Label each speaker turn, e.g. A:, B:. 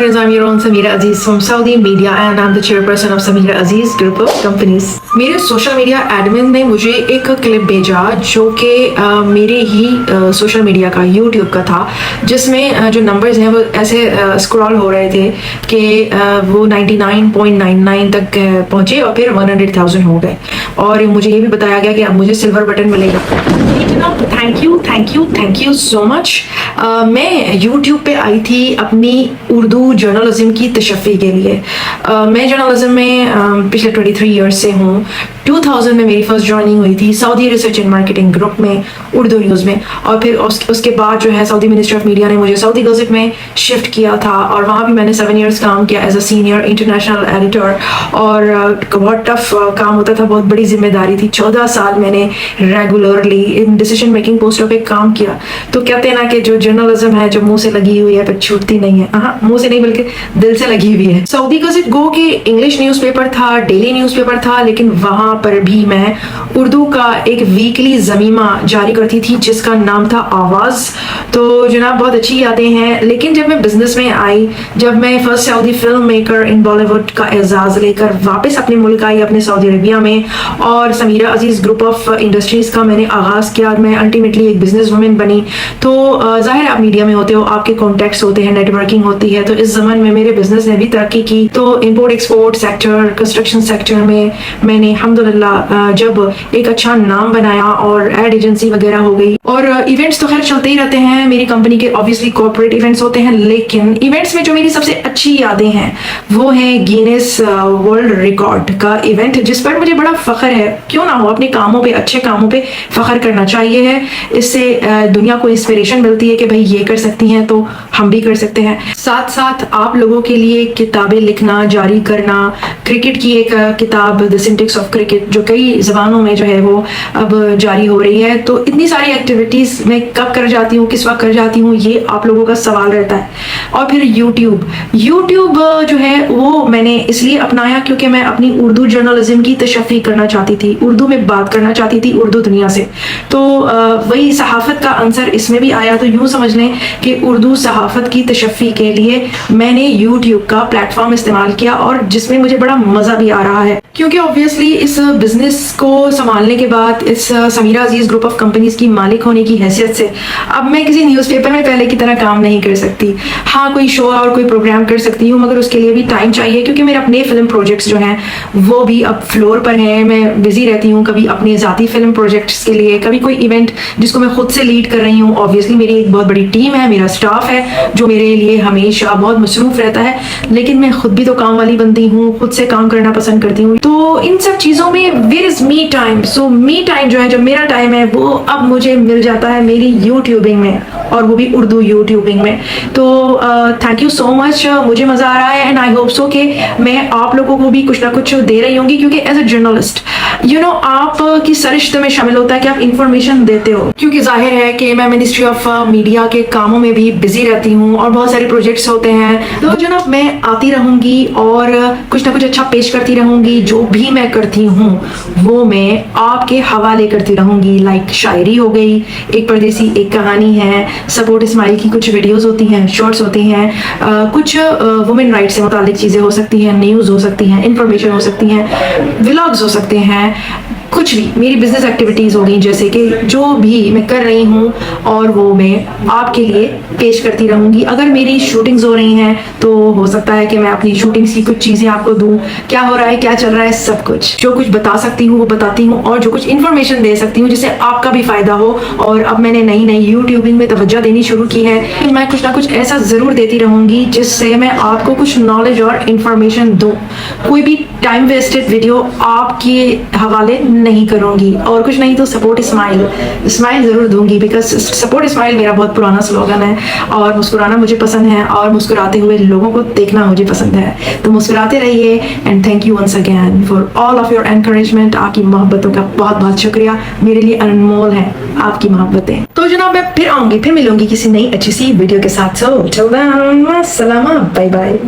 A: friends, I'm your own Samira Aziz from Saudi Media and I'm the chairperson of Samira Aziz Group of Companies. मेरे social media admin ने मुझे एक clip भेजा जो कि मेरे ही सोशल मीडिया का यूट्यूब का था, जिसमें जो नंबर्स हैं वो ऐसे स्क्रॉल हो रहे थे कि वो 99.99 तक पहुंचे और फिर 100,000 हो गए और मुझे ये भी बताया गया कि अब मुझे सिल्वर बटन मिलेगा। Thank you so much. मैं यूट्यूब पे आई थी अपनी उर्दू जर्नलिज्म की तशफ़ी के लिए। मैं जर्नलिज्म में पिछले 23 ईयर्स से हूँ। 2000 में मेरी फर्स्ट ज्वाइनिंग हुई थी Saudi research and marketing group में, उर्दू न्यूज़ में, और फिर उसके बाद जो है सऊदी मिनिस्ट्री ऑफ मीडिया ने मुझे सऊदी गज़ट में शिफ्ट किया था और वहाँ भी मैंने 7 ईयर्स काम किया as a senior international editor. और बहुत टफ काम होता था, बहुत बड़ी जिम्मेदारी थी। 14 साल मैंने रेगुलरली इन डिसीजन मेकिंग पोस्टों पे काम किया। तो कहते हैं ना कि जो जर्नलिज्म है जो मुंह से लगी हुई है पर छूटती नहीं है। हाँ, मुंह से नहीं बल्कि दिल से लगी हुई है। सऊदी गज़ट गो के इंग्लिश न्यूज़पेपर था, डेली न्यूज़पेपर था, लेकिन वहाँ पर भी मैं उर्दू का एक वीकली ज़मीमा जारी करती थी जिसका नाम था आवाज़। तो जनाब बहुत अच्छी यादें हैं। लेकिन जब मैं बिजनेस में आई, जब मैं फर्स्ट सऊदी फिल्म मेकर इन बॉलीवुड का एजाज़ लेकर वापस अपने मुल्क आई, अपने सऊदी अरबिया में, और समीरा अजीज़ ग्रुप ऑफ इंडस्ट्रीज़ का मैंने आगाज़ किया, मैं अल्टीमेटली एक बिजनेस वुमेन बनी। तो ज़ाहिर आप मीडिया में होते हो, आपके कॉन्टैक्ट्स होते हैं, नेटवर्किंग होती है। तो इस ज़माने में मेरे बिजनेस ने भी तरक्की की। तो import export sector, construction sector में मैंने अल्हम्दुलिल्लाह जब एक अच्छा नाम बनाया और एड एजेंसी वगैरह हो गई। और इवेंट्स तो खैर चलते ही रहते हैं मेरी कंपनी के, ऑब्वियसली कॉर्पोरेट इवेंट्स होते हैं, लेकिन इवेंट्स में जो मेरी सबसे अच्छी यादें हैं वो है गिनेस वर्ल्ड रिकॉर्ड का इवेंट, जिस पर मुझे बड़ा फख्र है। क्यों ना हो, अपने कामों पे, अच्छे कामों पे फख्र करना चाहिए है। इससे दुनिया को इंस्पिरेशन मिलती है कि भाई ये कर सकती हैं तो हम भी कर सकते हैं। साथ साथ आप लोगों के लिए किताबें लिखना जारी करना, क्रिकेट की एक किताब द सिंटेक्स ऑफ क्रिकेट जो कई ज़बानों में जो है वो अब जारी हो रही है। तो इतनी सारी एक्टिविटीज़ मैं कब कर जाती हूँ, किस वक्त कर जाती हूँ, ये आप लोगों का सवाल रहता है। और फिर यूट्यूब जो है वो मैंने इसलिए अपनाया क्योंकि मैं अपनी उर्दू जर्नलिज्म की तशफ़ी करना चाहती थी, उर्दू में बात करना चाहती थी उर्दू दुनिया से। तो वही सहाफ़त का अंसर इसमें भी आया। तो यूँ समझ लें कि उर्दू सहाफ़त की तशफ़ी के लिए मैंने यूट्यूब का प्लेटफॉर्म इस्तेमाल किया और जिसमें मुझे बड़ा मज़ा भी आ रहा है, क्योंकि ऑब्वियसली इस बिज़नेस को संभालने के बाद, इस समीरा अजीज़ ग्रुप ऑफ कंपनीज़ की मालिक होने की हैसियत से अब मैं किसी न्यूज़पेपर में पहले की तरह काम नहीं कर सकती। हाँ, कोई शो और कोई प्रोग्राम कर सकती हूँ, मगर उसके लिए भी टाइम चाहिए क्योंकि मेरे अपने फिल्म प्रोजेक्ट्स जो हैं वो भी अब फ्लोर पर हैं। मैं बिजी रहती हूँ, कभी अपने ज़ाती फिल्म प्रोजेक्ट्स के लिए, कभी कोई इवेंट जिसको मैं खुद से लीड कर रही हूँ। ऑब्वियसली मेरी एक बहुत बड़ी टीम है, मेरा स्टाफ है जो मेरे लिए हमेशा बहुत मसरूफ़ रहता है, लेकिन मैं खुद भी तो काम वाली बनती हूँ, खुद से काम करना पसंद करती हूँ। तो इन सब चीज़ों में where is me time. So me time जो है, जो मेरा टाइम है, वो अब मुझे मिल जाता है मेरी यूट्यूबिंग में, और वो भी उर्दू यूट्यूबिंग में। तो थैंक यू सो मच, मुझे मज़ा आ रहा है एंड आई होप सो कि मैं आप लोगों को भी कुछ ना कुछ दे रही होंगी, क्योंकि एज अ जर्नलिस्ट आप की सरिश्त में शामिल होता है कि आप इंफॉर्मेशन देते हो। क्योंकि जाहिर है कि मैं मिनिस्ट्री ऑफ मीडिया के कामों में भी बिजी रहती हूँ और बहुत सारे प्रोजेक्ट्स होते हैं। तो जनाब मैं आती रहूँगी और कुछ ना कुछ अच्छा पेश करती रहूँगी। जो भी मैं करती हूँ वो मैं आपके हवाले करती रहूँगी। लाइक शायरी हो गई, एक परदेसी एक कहानी है, सपोर्ट इस्माइल की कुछ वीडियोस होती हैं, शॉर्ट्स होती हैं, कुछ वुमेन राइट्स से मुतालिक चीज़ें हो सकती हैं, न्यूज़ हो सकती हैं, इंफॉर्मेशन हो सकती हैं, व्लॉग्स हो सकते हैं, कुछ भी मेरी बिजनेस एक्टिविटीज़ हो गई, जैसे कि जो भी मैं कर रही हूँ और वो मैं आपके लिए पेश करती रहूँगी। अगर मेरी शूटिंग्स हो रही हैं तो हो सकता है कि मैं अपनी शूटिंग्स की कुछ चीज़ें आपको दूँ, क्या हो रहा है, क्या चल रहा है, सब कुछ जो कुछ बता सकती हूँ वो बताती हूँ, और जो कुछ इन्फॉर्मेशन दे सकती हूँ जिससे आपका भी फ़ायदा हो। और अब मैंने नई नई यूट्यूबिंग में तवज्जो देनी शुरू की है। मैं कुछ ना कुछ ऐसा ज़रूर देती रहूँगी जिससे मैं आपको कुछ नॉलेज और इन्फॉर्मेशन दूँ। कोई भी टाइम वेस्टेड वीडियो आपके हवाले नहीं करूँगी, और कुछ नहीं तो सपोर्ट इस्माइल ज़रूर दूंगी, बिकॉज सपोर्ट इस्माइल मेरा बहुत पुराना स्लोगन है और मुस्कुराना मुझे पसंद है और मुस्कुराते हुए लोगों को देखना मुझे पसंद है। तो मुस्कुराते रहिए and thank you once again for all of your encouragement. आपकी मोहब्बतों का बहुत बहुत शुक्रिया, मेरे लिए अनमोल है आपकी मोहब्बतें। तो जनाब मैं फिर आऊँगी, फिर मिलूंगी किसी नई अच्छी सी वीडियो के साथ। सो टिल देन, अस्सलाम, बाय बाय।